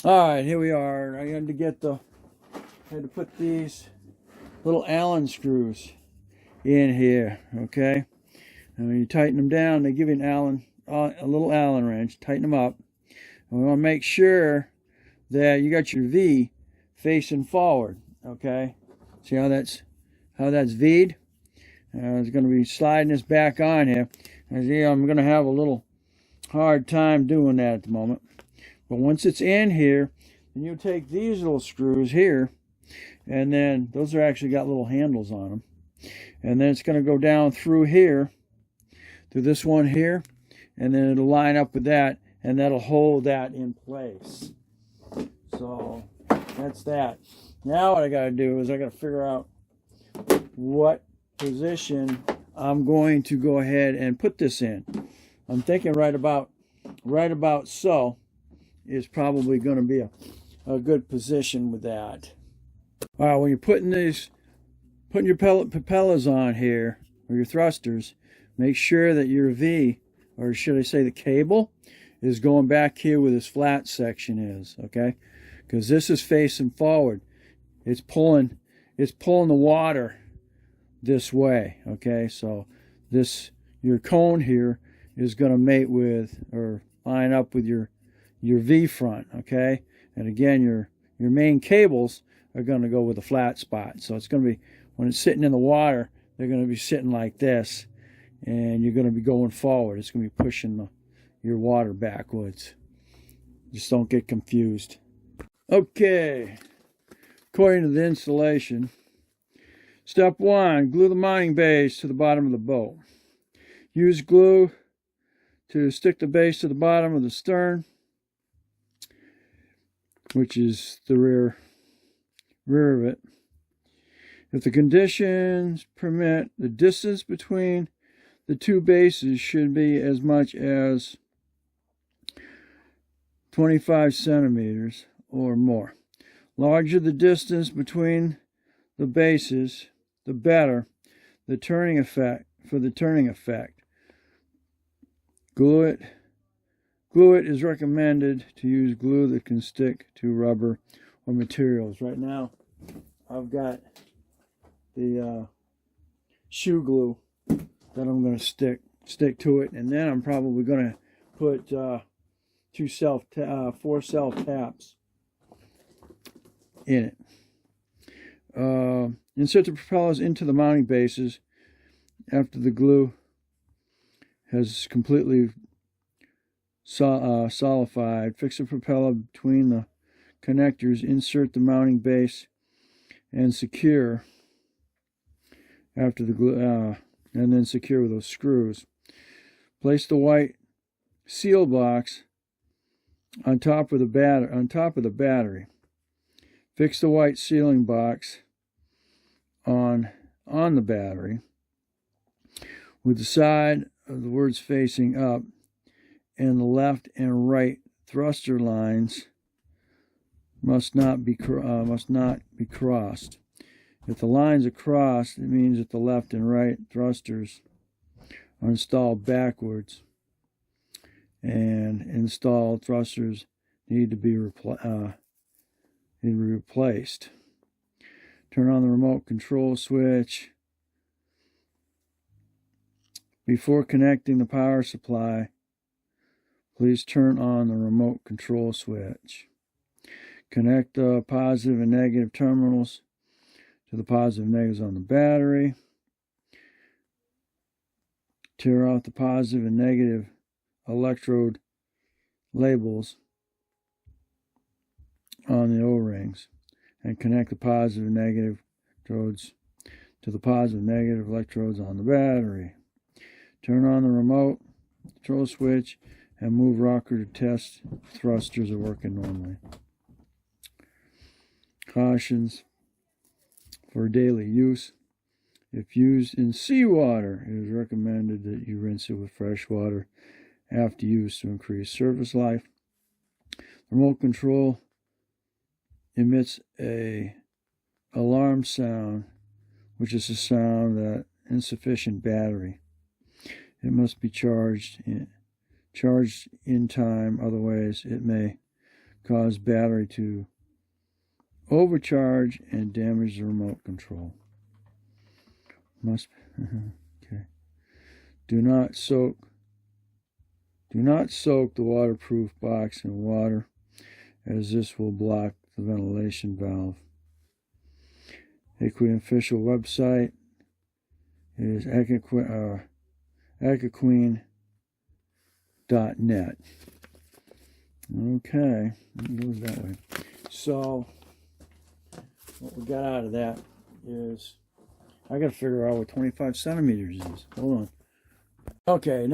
All right, here we are. I had to put these little Allen screws in here, okay? And when you tighten them down, they give you a little Allen wrench. Tighten them up. And we want to make sure that you got your V facing forward, okay? See how that's V'd? I was going to be sliding this back on here. As you know, I'm going to have a little hard time doing that at the moment. But once it's in here, then you take these little screws here, and then those are actually got little handles on them. And then it's going to go down through here, through this one here, and then it'll line up with that, and that'll hold that in place. So that's that. Now what I got to do is I got to figure out what position I'm going to go ahead and put this in. I'm thinking right about so is probably going to be a good position with that. All right, when you're putting your propellers on here, or your thrusters, make sure that your V, or should I say the cable, is going back here where this flat section is, okay? Because this is facing forward. It's pulling the water this way, okay? So your cone here is going to mate with, or line up with your V front, okay? And again, your main cables are going to go with the flat spot. So it's going to be, when it's sitting in the water, they're going to be sitting like this, and you're going to be going forward. It's going to be pushing your water backwards. Just don't get confused. Okay, according to the installation, step 1, glue the mounting base to the bottom of the boat. Use glue to stick the base to the bottom of the stern, which is the rear of it. If the conditions permit, the distance between the two bases should be as much as 25 centimeters or more. Larger the distance between the bases, the better the turning effect. For the turning effect, glue it is recommended to use glue that can stick to rubber or materials. Right now, I've got the shoe glue that I'm going to stick to it, and then I'm probably going to put 4 self taps in it. Insert the propellers into the mounting bases after the glue has completely solidified. Fix the propeller between the connectors, insert the mounting base, and secure after the glue, and then secure with those screws. Place the white seal box on top of the battery. Fix the white sealing box on the battery with the side of the words facing up, and the left and right thruster lines must not be crossed. If the lines are crossed, it means that the left and right thrusters are installed backwards, and installed thrusters need to be replaced. Turn on the remote control switch. Before connecting the power supply, please turn on the remote control switch. Connect the positive and negative terminals to the positive and negatives on the battery. Tear off the positive and negative electrode labels on the O-rings and connect the positive and negative electrodes to the positive and negative electrodes on the battery. Turn on the remote control switch and move rocker to test thrusters are working normally. Cautions for daily use. If used in seawater, it is recommended that you rinse it with fresh water after use to increase service life. The remote control emits a alarm sound, which is a sound that insufficient battery. It must be charged in time, otherwise it may cause battery to overcharge and damage the remote control. Must okay. Do not soak the waterproof box in water, as this will block the ventilation valve. Aqua official website is aquaqueen.net. Okay, it goes that way. So what we got out of that is I got to figure out what 25 centimeters is. Hold on. Okay,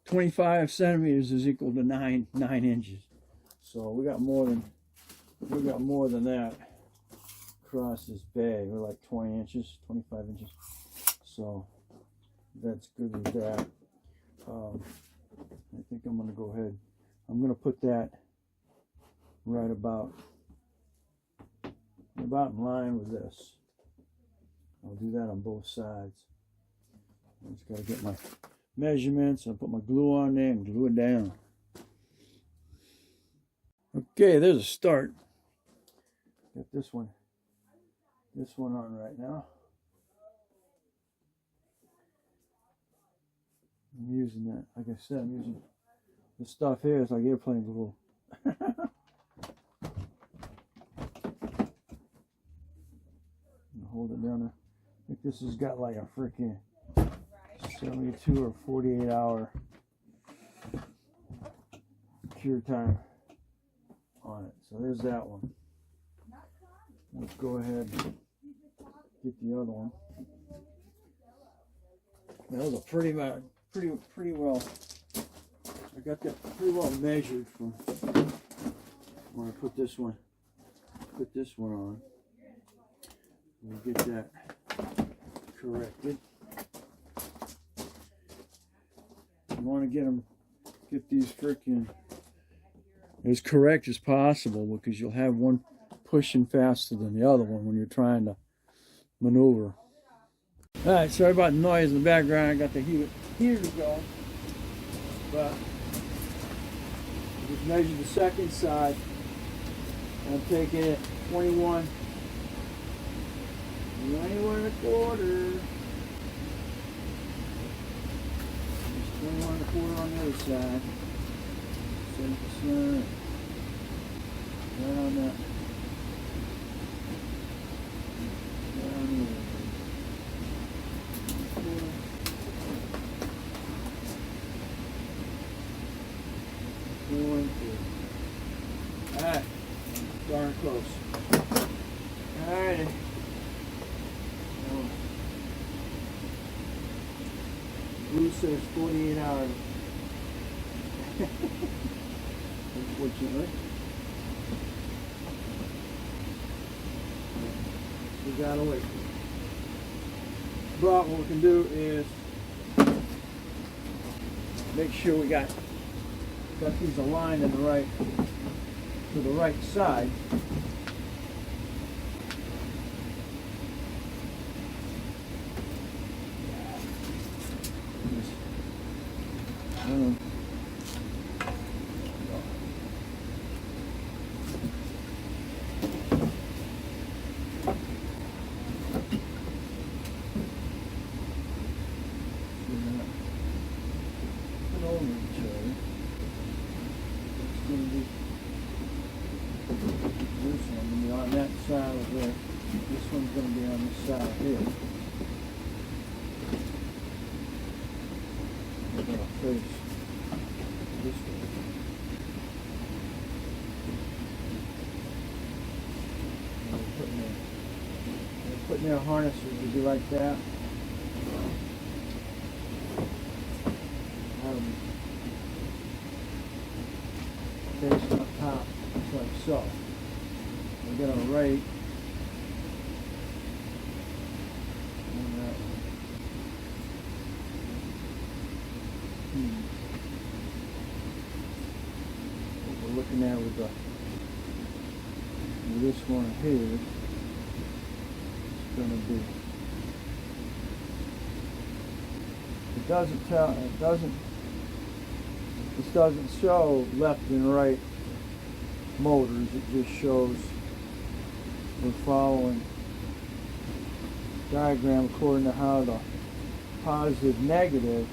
25 centimeters is equal to 9 inches. So we got more than that across this bag. We're like 20 inches, 25 inches. So that's good with that. I think I'm going to go ahead. I'm going to put that right about in line with this. I'll do that on both sides. I just got to get my measurements and put my glue on there and glue it down. Okay, there's a start. Got this one on right now. I'm using that, like I said, I'm using the stuff here. It's like airplane glue. Hold it down there. I think this has got like a freaking 72 or 48 hour cure time on it. So there's that one. Let's go ahead and get the other one. That was a pretty well. I got that pretty well measured from when I put this one on. We'll get that corrected. You want to get these freaking as correct as possible, because you'll have one pushing faster than the other one when you're trying to maneuver. All right, sorry about the noise in the background. I got the heater going, but I just measured the second side. I'm taking it 21 and a quarter. There's 21 and a quarter on the other side. 7%. Right on that. Right on the other. Alright, darn close. Alrighty. Blue says 48 hours. Unfortunately. We gotta wait. But what we can do is make sure we got these aligned in the right to the right side. On that side of there. This one's going to be on this side here. We're going to face this way. We're putting their harnesses to be like that. Face up top, just like so. We got a right on that one. What we're looking at with this one here is going to be. This doesn't show left and right motors. It just shows we're following diagram according to how the positive negative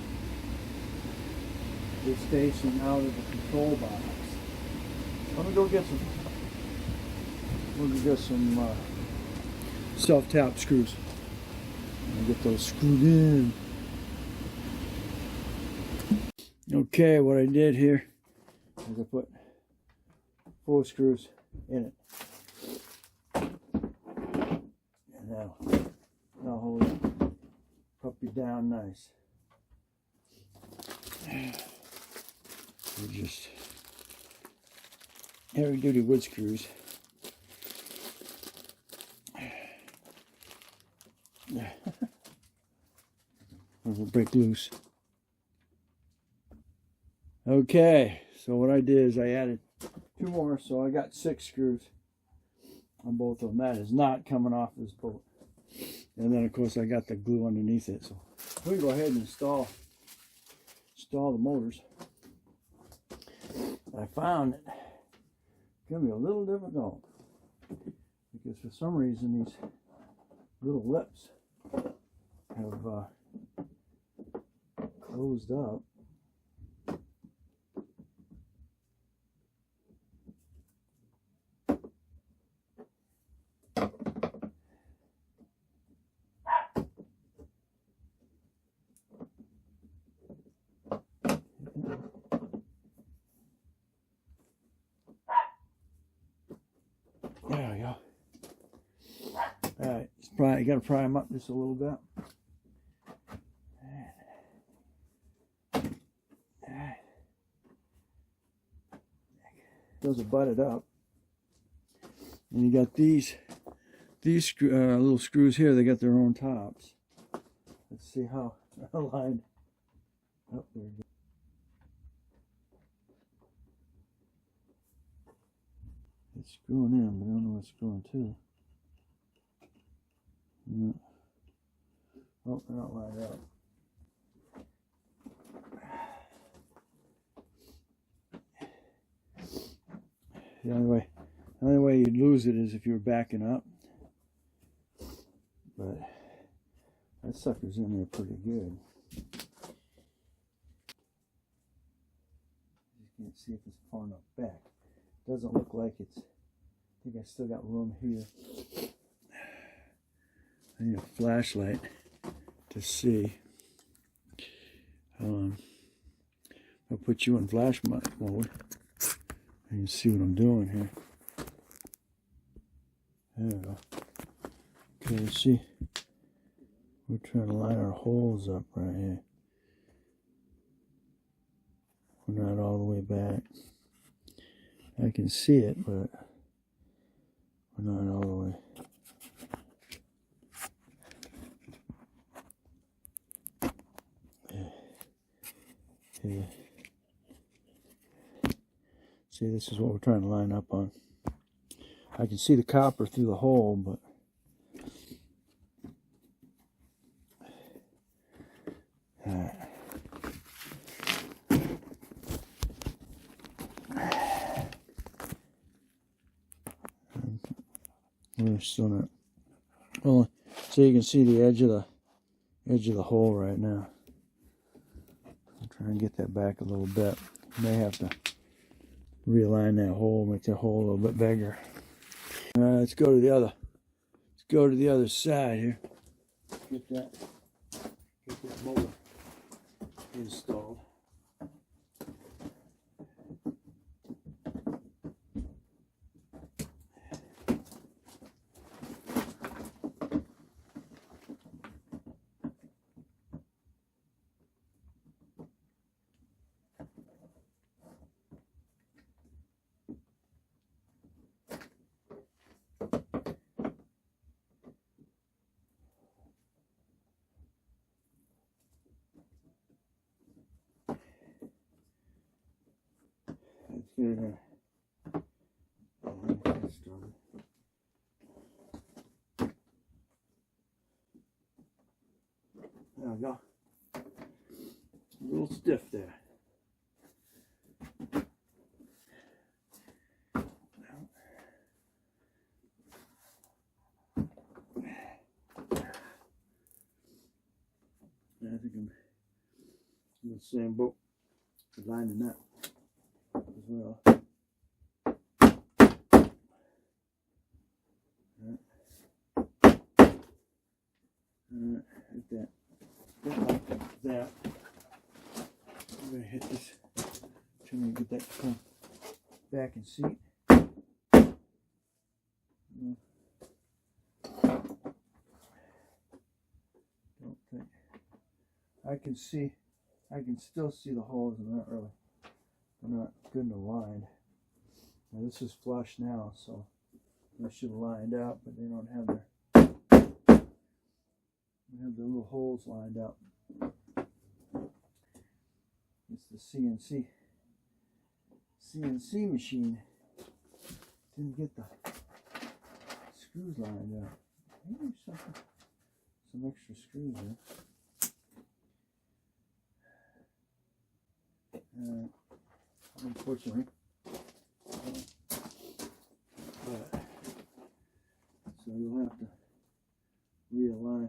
is facing out of the control box. Let me go get some. We'll go get some self-tap screws. And get those screwed in. Okay, what I did here is I put 4 screws in it. And that'll hold the puppy down nice. They're just heavy duty wood screws. Will break loose. Okay, so what I did is I added 2 more, so I got 6 screws on both of them. That is not coming off this boat. And then of course I got the glue underneath it. So we can go ahead and install the motors. I found it gonna be a little difficult because for some reason these little lips have closed up. There we go. Alright, you gotta pry them up just a little bit. Those are butted up. And you got these little screws here, they got their own tops. Let's see how aligned. Oh, there we go. It's screwing in, but I don't know what's screwing to. No. Oh, they're not lined up. The only way you'd lose it is if you were backing up. But that sucker's in there pretty good. Just can't see if it's far enough back. Doesn't look like it's. I think I still got room here. I need a flashlight to see. I'll put you in flash mode. You can see what I'm doing here. There we go. Okay, see, we're trying to line our holes up right here. We're not all the way back. I can see it, but we're not all the way. Yeah. See, this is what we're trying to line up on. I can see the copper through the hole, but we're still not. Well, so you can see the edge of the hole right now. I'm trying to get that back a little bit. May have to realign that hole, make that hole a little bit bigger. Let's go to the other side here. Get that motor installed. Let's get it started. There we go. A little stiff there. in the same boat, lining that as well. Like that. Like that. I'm going to hit this. Trying to get that to come back in seat. Don't think. I can still see the holes, and they're not good and aligned. Now this is flush now, so they should have lined up, but they don't have the little holes lined up. It's the CNC machine. Didn't get the screws lined up. Maybe some extra screws there. Unfortunately. But, so you'll have to realign.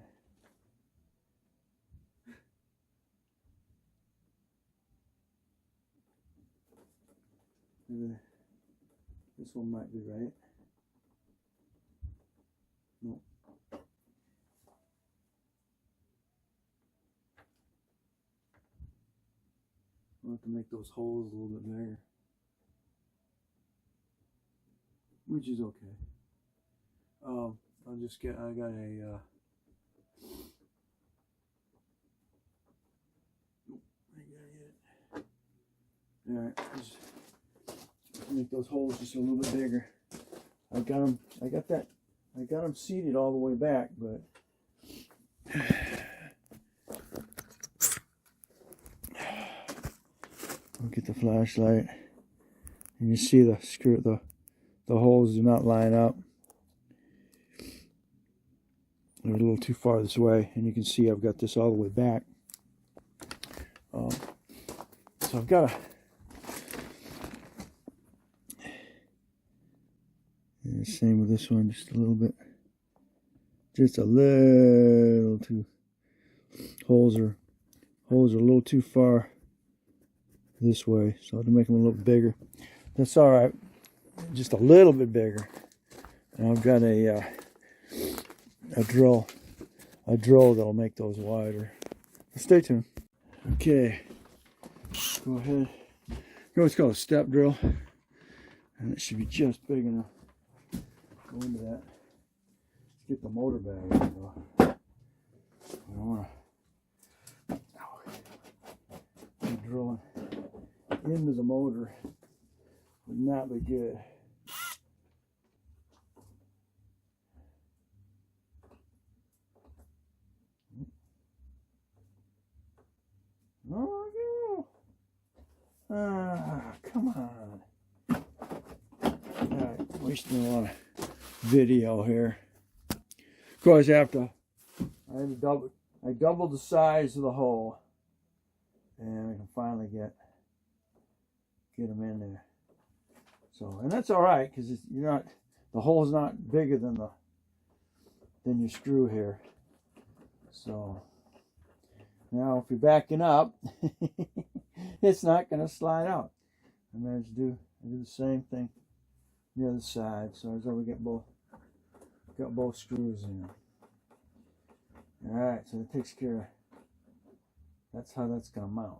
This one might be right. No. I'll have to make those holes a little bit bigger, which is okay. I got a alright, make those holes just a little bit bigger. I got them seated all the way back, but look at the flashlight, and you see the holes do not line up. They're a little too far this way, and you can see I've got this all the way back. So I've got and the same with this one, just a little too. Holes are a little too far this way, so I have to make them a little bigger. That's all right, just a little bit bigger. And I've got a drill that'll make those wider. Stay tuned. Okay, go ahead. It's called a step drill, and it should be just big enough. Go into that. Let's get the motor bag in though. I don't want to be drilling into the motor. Would not be good. Oh, come on. Alright, wasting a lot of video here. Of course, I doubled the size of the hole, and I can finally get them in there. So, and that's all right, because the hole's not bigger than your screw here. So now, if you're backing up, it's not going to slide out. I managed to do the same thing the other side, so as we got both screws in. Alright, so that takes care of, that's how that's going to mount.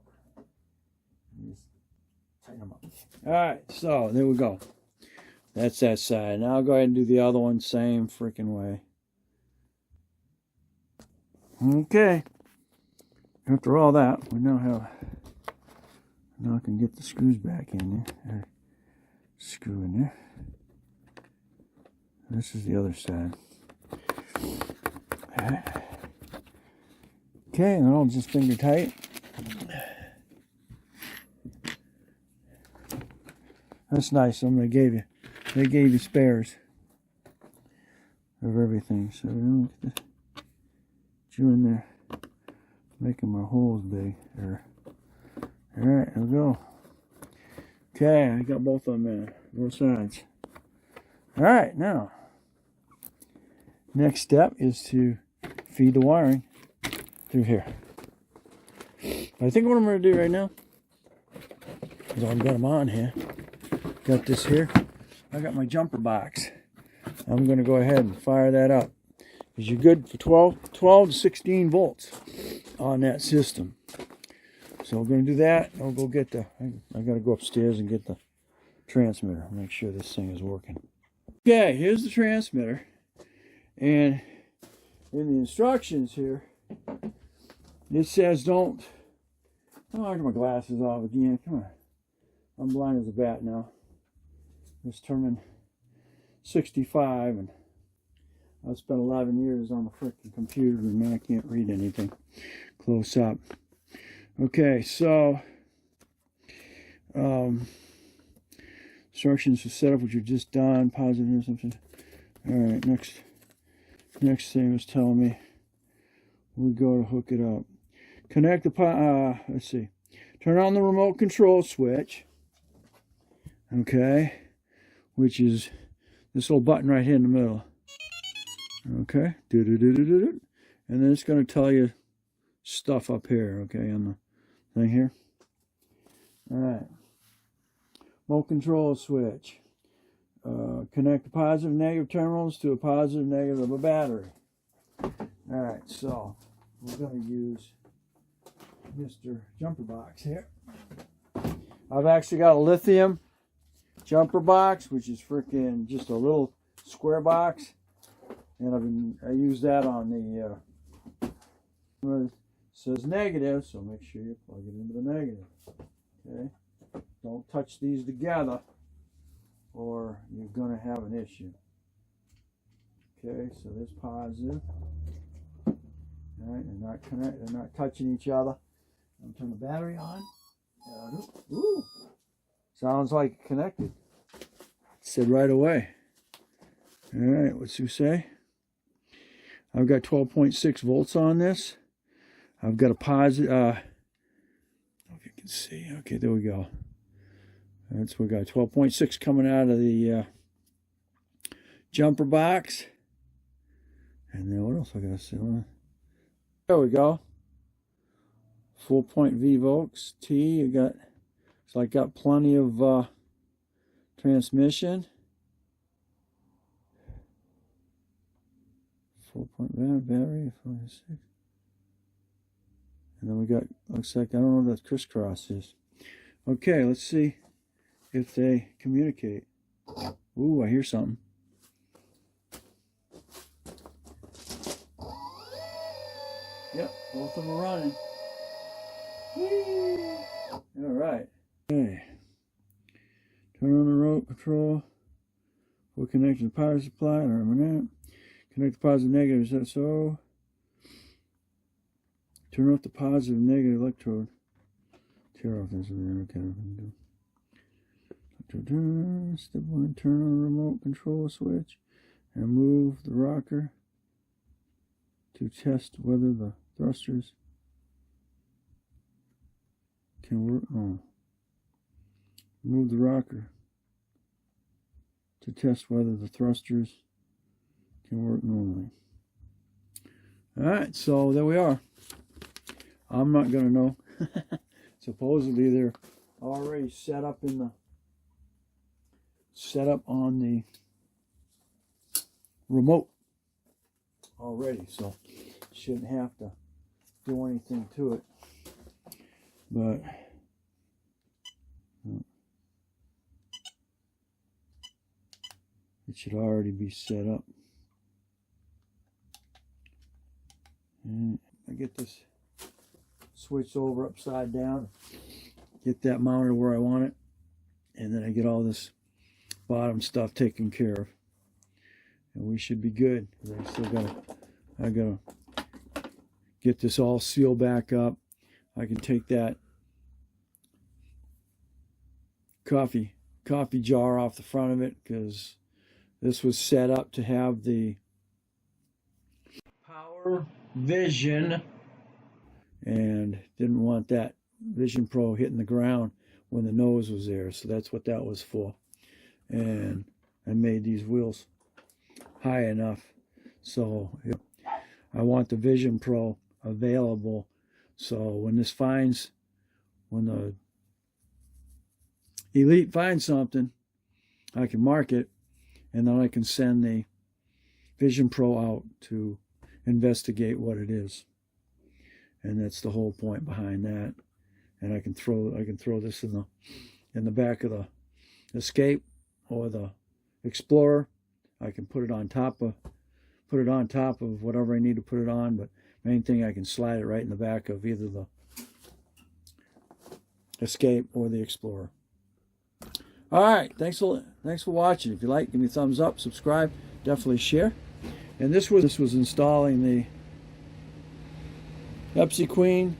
Just tighten them up. Alright, so there we go. That's that side. Now I'll go ahead and do the other one, same freaking way. Okay. After all that, we now I can get the screws back in there. Screw in there. This is the other side. Okay, and I'll just finger tight. That's nice. They gave you spares of everything. So we don't get you in there making my holes big. There. All right, there we go. Okay, I got both of them in, both sides. All right, now, next step is to feed the wiring through here. I think what I'm going to do right now is I've got them on here. Got this here. I got my jumper box. I'm going to go ahead and fire that up. Because you're good for 12 to 16 volts on that system. So we're going to do that. I'll go get the, I got to go upstairs and get the transmitter. Make sure this thing is working. Okay, here's the transmitter. And in the instructions here, it says don't, oh, I got my glasses off again. Come on. I'm blind as a bat now. Just turning 65 and I spent 11 years on the freaking computer and now I can't read anything close up. Okay, so instructions to set up what you've just done, positive or something. All right, next thing was telling me we go to hook it up. Connect the let's see. Turn on the remote control switch. Okay, which is this little button right here in the middle. Okay, and then it's going to tell you stuff up here. Okay, on the thing here. All right, remote control switch. Connect the positive and negative terminals to a positive and negative of a battery. All right, so we're going to use Mr. Jumper Box here. I've actually got a lithium jumper box, which is freaking just a little square box, and I use that on the it says negative, so make sure you plug it into the negative. Okay, don't touch these together or you're going to have an issue. Okay, so this positive. All right, they're not touching each other. I'm turn the battery on. Ooh, sounds like connected. It said right away. All right, what's it say? I've got 12.6 volts on this. I've got a positive. If you can see. Okay, there we go. That's we got 12.6 coming out of the jumper box. And then what else I got to say? There we go. 4.V volts T. You got, so I got plenty of transmission. 4.5 battery, 46. And then we got, looks like, I don't know what that crisscross is. Okay, let's see if they communicate. Ooh, I hear something. Yep, both of them are running. Whee! All right. Okay. Turn on the remote control. We'll connect to the power supply. Connect the positive and negative. Is that so? Turn off the positive and negative electrode. Tear off this. Okay. Step 1. Turn on the remote control switch and move the rocker to test whether the thrusters can work. Oh. Move the rocker to test whether the thrusters can work normally. Alright, so there we are. I'm not going to know. Supposedly they're already set up on the remote already, so shouldn't have to do anything to it. But it should already be set up. And I get this switched over upside down, get that mounted where I want it, and then I get all this bottom stuff taken care of, and we should be good. I gotta get this all sealed back up. I can take that coffee jar off the front of it, because this was set up to have the power vision, and didn't want that Vision Pro hitting the ground when the nose was there, so that's what that was for. And I made these wheels high enough, so I want the Vision Pro available So when the Elite finds something, I can mark it, and then I can send the Vision Pro out to investigate what it is. And that's the whole point behind that. And I can throw this in the back of the Escape or the Explorer. I can put it on top of whatever I need to put it on, but main thing, I can slide it right in the back of either the Escape or the Explorer. All right, thanks for watching. If you like, give me a thumbs up, subscribe, definitely share. And this was installing the Pepsi Queen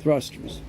thrusters.